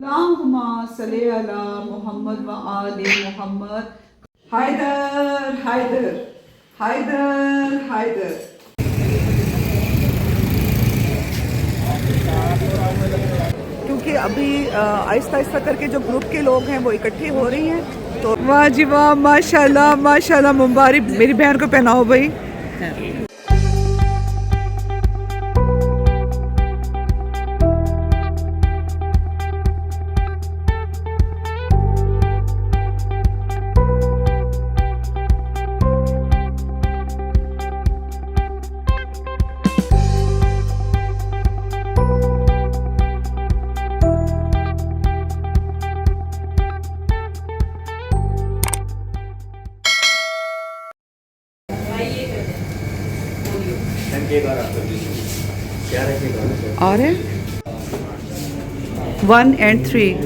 अल्लाहुम्मा सल्ली अला मोहम्मद व आले मोहम्मद। हैदर हैदर हैदर हैदर। क्योंकि अभी आहिस्ता आहिस्ता करके जो ग्रुप के लोग हैं वो इकट्ठे हो रही हैं, तो वाह जी वाह, माशाल्लाह माशाल्लाह, मुबारक। मेरी बहन को पहनाओ भाई। और 1 and 3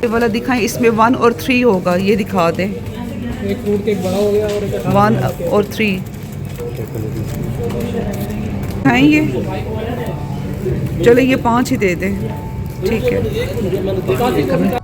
ये वाला दिखाएं, इसमें 1 और 3 होगा, ये दिखा दें। एक फ्रूट केक बड़ा हो गया और एक 1 और 3 हैं ये। चलो ये 5 ही दे दें, ठीक है।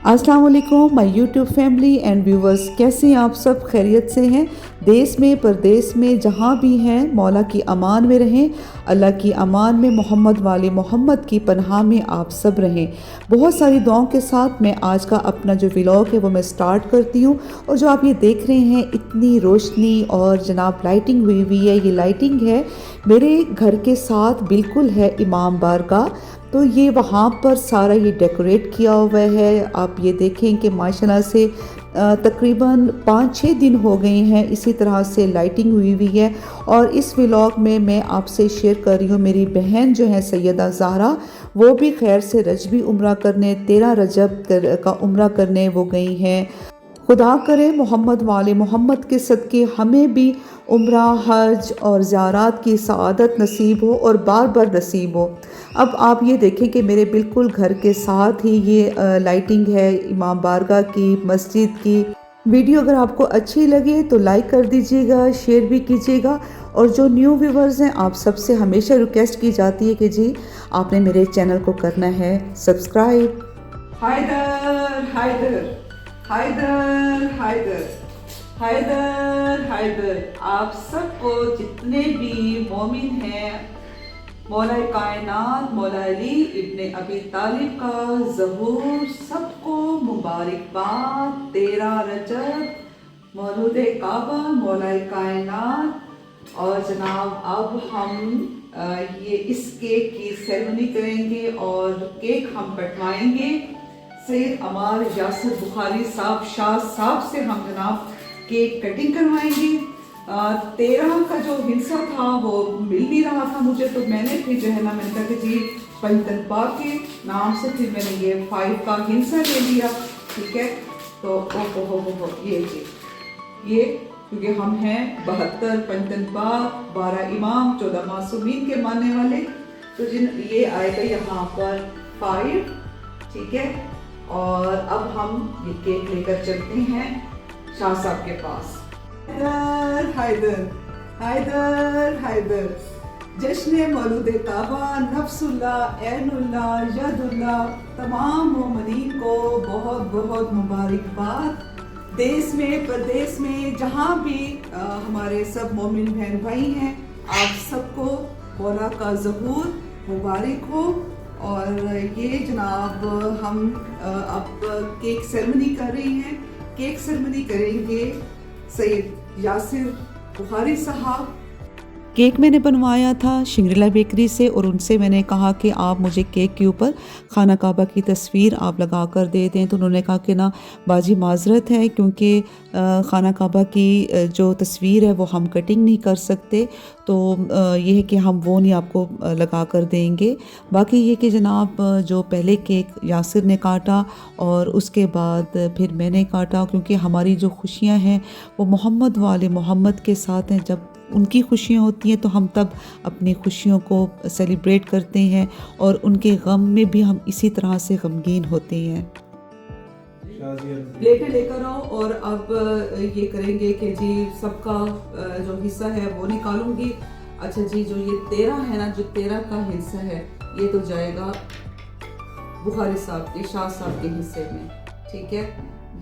अस्सलाम वालेकुम my YouTube family and viewers, कैसे हैं आप सब? खैरियत से हैं? देश में परदेश में जहाँ भी हैं, मौला की अमान में रहें, अल्लाह की अमान में, मोहम्मद वाले मोहम्मद की पनाह में आप सब रहें। बहुत सारी दुआओं के साथ मैं आज का अपना जो व्लॉग है वो मैं स्टार्ट करती हूँ। और जो आप ये देख रहे हैं, इतनी रोशनी और जनाब लाइटिंग हुई हुई है, ये लाइटिंग है मेरे घर के साथ बिल्कुल है इमाम बारगाह। तो ये वहाँ पर सारा ये डेकोरेट किया हुआ है। आप ये देखें कि माशाल्लाह से तकरीबन 5-6 दिन हो गए हैं इसी तरह से लाइटिंग हुई हुई है। और इस व्लॉग में मैं आपसे शेयर कर रही हूँ, मेरी बहन जो है सैयदा ज़हरा, वो भी खैर से रजबी उम्रा करने 13 रजब का उम्रा करने वो गई हैं। खुदा करे मोहम्मद वाले मोहम्मद के सदक़े हमें भी उम्रा, हज और ज़ियारत की सआदत नसीब हो और बार बार नसीब हो। अब आप ये देखें कि मेरे बिल्कुल घर के साथ ही ये लाइटिंग है इमाम बारगाह की, मस्जिद की। वीडियो अगर आपको अच्छी लगे तो लाइक कर दीजिएगा, शेयर भी कीजिएगा। और जो न्यू व्यूवर्स हैं, आप सबसे हमेशा रिक्वेस्ट की जाती है कि जी आपने मेरे चैनल को करना है सब्सक्राइब। हैदर हैदर हैदर हैदर हैदर हैदर। आप सबको, जितने भी मोमिन हैं, मौला कायनात मौला अली इब्ने अबी तालिब का ज़हूर, सबको मुबारकबाद। 13 रजब मौलूद काबा मौला कायनात। और जनाब अब हम ये इस केक की सेरेमनी करेंगे और केक हम कटवाएंगे सैयद अमार यासिर बुखारी साहब शाह साहब से। हम जनाब केक कटिंग करवाएंगे। 13 का जो हिस्सा था वो मिल नहीं रहा था मुझे, तो मैंने फिर जो है ना, मैंने कहा कि जी पंजतनपा के नाम से फिर मैंने ये 5 का हिस्सा ले लिया, ठीक है। तो हो ये जी, ये क्योंकि हम हैं 72 पंजतनपा, 12 इमाम, 14 मासूमीन के मानने वाले, तो जिन ये आएगा यहाँ पर 5, ठीक है। और अब हम ये केक लेकर चलते हैं शाह साहब के पास। हैदर हैदर हैदर हैदर। जश्न मौलूद काबा, नफ्सुल्ला, ऐनुल्ला, यदुल्ला, तमाम मोमिनीन को बहुत बहुत मुबारकबाद। देश में परदेश में जहाँ भी हमारे सब मोमिन बहन भाई हैं, आप सबको मौला का ज़हूर मुबारक हो। और ये जनाब हम अब केक सेरेमनी कर रही हैं। केक सेरेमनी करेंगे सैयद यासिर बुखारी साहब। केक मैंने बनवाया था शिंगरीला बेकरी से, और उनसे मैंने कहा कि आप मुझे केक के ऊपर खाना काबा की तस्वीर आप लगा कर दे दें। तो उन्होंने कहा कि ना बाजी माजरत है, क्योंकि खाना काबा की जो तस्वीर है वो हम कटिंग नहीं कर सकते, तो ये है कि हम वो नहीं आपको लगा कर देंगे। बाकी ये कि जनाब जो पहले केक यासिर ने काटा और उसके बाद फिर मैंने काटा, क्योंकि हमारी जो खुशियाँ हैं वो मोहम्मद वाले मोहम्मद के साथ हैं। जब उनकी खुशियाँ होती हैं तो हम तब अपनी खुशियों को सेलिब्रेट करते हैं, और उनके गम में भी हम इसी तरह से गमगीन होते हैं। प्लेटें लेकर आओ, और अब ये करेंगे कि जी सबका जो हिस्सा है वो निकालूंगी। अच्छा जी, जो ये 13 है ना, जो 13 का हिस्सा है ये तो जाएगा बुखारी साहब के, शाह साहब के हिस्से में, ठीक है,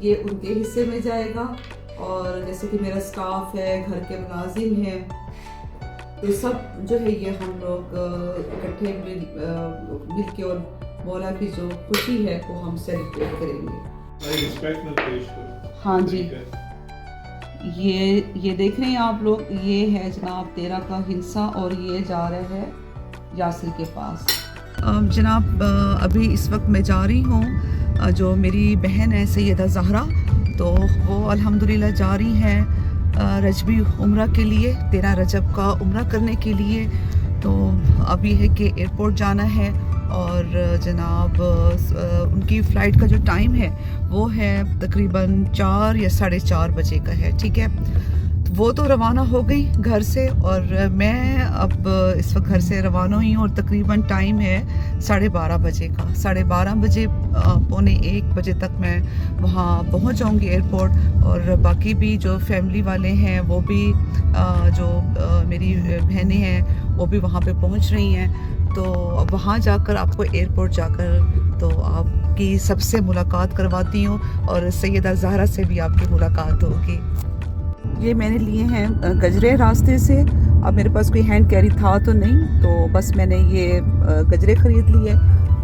ये उनके हिस्से में जाएगा। और जैसे कि मेरा स्टाफ है, घर के मुलाजिम हैं, तो सब जो है ये हम लोग इकट्ठे मिल के और मौला की जो खुशी है वो हम सेलिब्रेट करेंगे। हाँ जी, ये देख रहे हैं आप लोग, ये है जनाब 13 का हिस्सा, और ये जा रहा है यासिर के पास। जनाब अभी इस वक्त मैं जा रही हूँ, जो मेरी बहन है सैयदा ज़हरा, तो वो अल्हम्दुलिल्लाह जा रही हैं रजबी उम्रा के लिए, 13 रजब का उम्रा करने के लिए। तो अभी है कि एयरपोर्ट जाना है, और जनाब उनकी फ़्लाइट का जो टाइम है वो है तकरीबन 4 या 4:30 बजे का है, ठीक है। तो वो तो रवाना हो गई घर से, और मैं अब इस वक्त घर से रवाना हुई हूँ, और तकरीबन टाइम है 12:30 बजे का। 12:30 बजे 1:45 बजे तक मैं वहाँ पहुँच जाऊँगी एयरपोर्ट, और बाकी भी जो फैमिली वाले हैं वो भी जो मेरी बहनें हैं वो भी वहाँ पे पहुँच रही हैं। तो वहाँ जाकर आपको एयरपोर्ट जाकर तो आपकी सबसे मुलाकात करवाती हूँ, और सैयदा ज़हरा से भी आपकी मुलाकात होगी। ये मैंने लिए हैं गजरे रास्ते से, अब मेरे पास कोई हैंड कैरी था तो नहीं, तो बस मैंने ये गजरे ख़रीद लिए,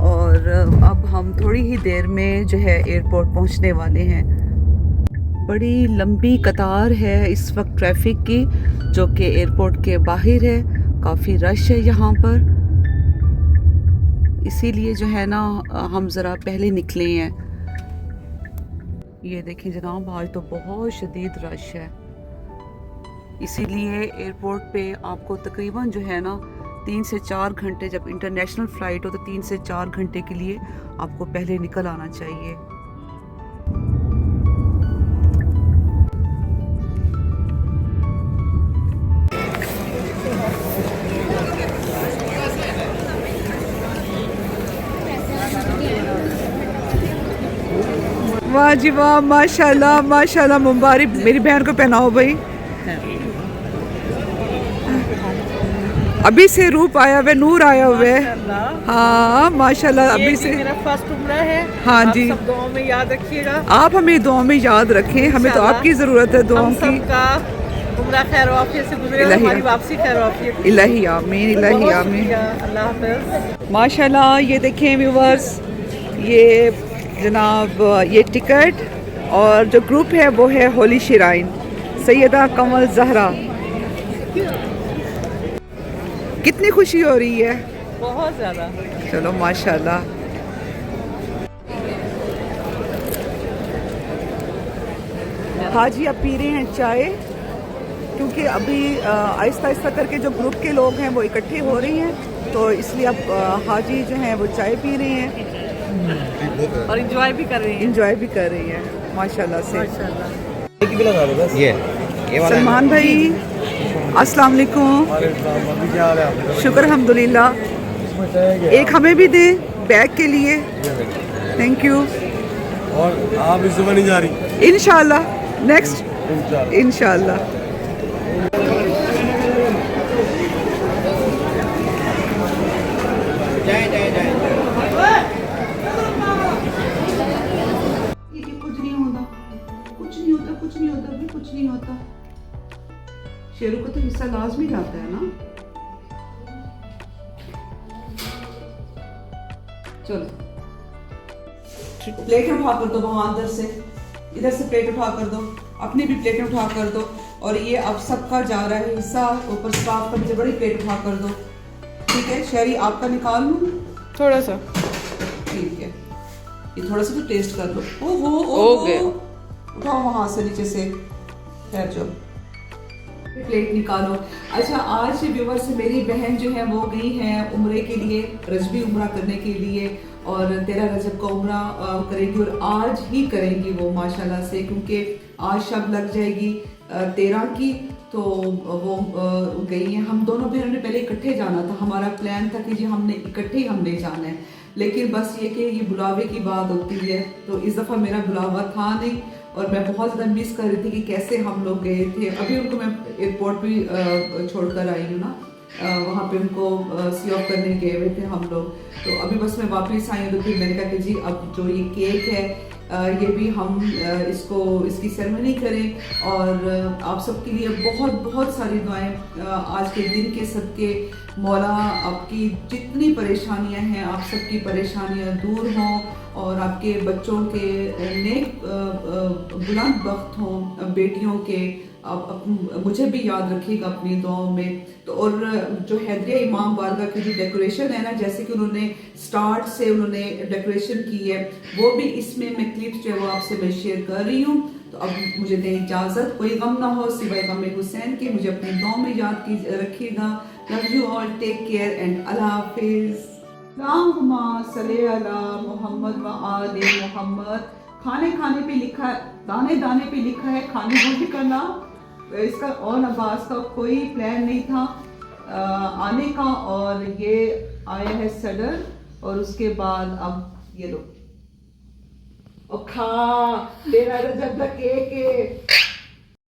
और अब हम थोड़ी ही देर में जो है एयरपोर्ट पहुँचने वाले हैं। बड़ी लंबी कतार है इस वक्त ट्रैफिक की, जो कि एयरपोर्ट के बाहर है, काफ़ी रश है यहाँ पर, इसीलिए जो है ना हम ज़रा पहले निकले हैं। ये देखें जनाब, आज तो बहुत शदीद रश है, इसीलिए एयरपोर्ट पे आपको तकरीबन जो है ना 3 से 4 घंटे, जब इंटरनेशनल फ़्लाइट हो तो 3 से 4 घंटे के लिए आपको पहले निकल आना चाहिए। वाह जी वाह, माशाल्लाह माशाल्लाह, मुबारक, मेरी बहन को पहनाओ भाई। अभी से रूप आया हुआ, नूर आया हुआ है। हाँ माशाल्लाह, अभी से मेरा फर्स्ट उम्रा है। हाँ आप जी, सब दुआओं में याद रखिएगा। आप हमें दुआ में याद रखें, हमें तो आपकी ज़रूरत है दुआओं की। सबका उम्रा खैर वाफियत से गुजरे, हमारी वापसी खैर वाफियत। इलाही आमीन, इलाही आमीन। अल्लाह हाफ़िज़। माशाल्लाह, ये देखें व्यूवर्स, ये जनाब ये टिकट, और जो ग्रुप है वो है होली शिराइन, सैयदा कमल ज़हरा। कितनी खुशी हो रही है, बहुत ज़्यादा। चलो माशाल्लाह। हाजी अब पी रहे हैं चाय, क्योंकि अभी आहिस्ता आहिस्ता करके जो ग्रुप के लोग हैं वो इकट्ठे हो रहे हैं, तो इसलिए अब हाजी जो हैं वो चाय पी रहे हैं और इंजॉय भी कर रही हैं। इंजॉय भी कर रही हैं माशाल्लाह से। ये वाला सलमान भाई अस्सलाम वालेकुम। शुक्र अल्हम्दुलिल्लाह। एक हमें भी दे बैग के लिए, थैंक यू। और आप इस समय नहीं जा रही? इंशाल्लाह नेक्स्ट इंशाल्लाह। कुछ नहीं होता, शेरों को तो हिस्सा लाजमी जाता है ना। चलो प्लेट उठा कर दो, वहां अंदर से, इधर से प्लेट उठा कर दो, अपनी भी प्लेट उठा कर दो, और ये अब सबका जा रहा है हिस्सा, ऊपर स्टाफ का बड़ी प्लेट उठा कर दो, ठीक है। शहरी आपका निकाल लूं थोड़ा सा, ठीक है, ये थोड़ा सा तो टेस्ट कर लो। ओ गया, उठाओ वहां से नीचे से, खैर जो प्लेट निकालो। अच्छा, आज व्यूवर से मेरी बहन जो है वो गई है उम्रे के लिए, रजबी उम्रा करने के लिए, और 13 रजब को उम्रा करेंगी और आज ही करेंगी वो माशाल्लाह से, क्योंकि आज शब लग जाएगी 13 की, तो वो गई हैं। हम दोनों बहनों ने पहले इकट्ठे जाना था, हमारा प्लान था कि जी हमने इकट्ठे ही हमने जाना है, लेकिन बस ये कि ये बुलावे की बात होती है, तो इस दफ़ा मेरा बुलावा था नहीं और मैं बहुत ज़्यादा मिस कर रही थी कि कैसे हम लोग गए थे। अभी उनको मैं एयरपोर्ट भी छोड़कर आई हूँ ना, वहाँ पे उनको सी ऑफ करने गए हुए थे हम लोग, तो अभी बस मैं वापस आई हूँ। तो फिर मैंने कहा कि जी अब जो ये केक है ये भी हम इसकी सेरेमनी करें और आप सबके लिए बहुत बहुत सारी दुआएं आज के दिन के सदके मौला आपकी जितनी परेशानियां हैं आप सबकी परेशानियां दूर हों और आपके बच्चों के नेक बुलंद बख्त हों, बेटियों के आप मुझे भी याद रखिएगा अपनी दुआओं में। तो और जो हैदरिया इमाम बारगाह की जो डेकोरेशन है ना, जैसे कि उन्होंने स्टार्ट से उन्होंने डेकोरेशन की है, वो भी इसमें मैं क्लिप्स जो है वो आपसे मैं शेयर कर रही हूँ। तो अब मुझे दें इजाज़त, कोई गम ना हो सिवाय गम हुसैन के, मुझे अपनी दुआओं में याद रखिएगा। Love you all, take care and अल्लाह हाफिज़। अल्लाहुम्मा सल्ली अला मोहम्मद व आले मोहम्मद। खाने खाने पे लिखा है, दाने दाने पे लिखा है खाने रोटी करना। इसका और अब्बास का कोई प्लान नहीं था आने का, और ये आया है सडर, और उसके बाद अब ये लो और खा, तेरा रजब का केक है।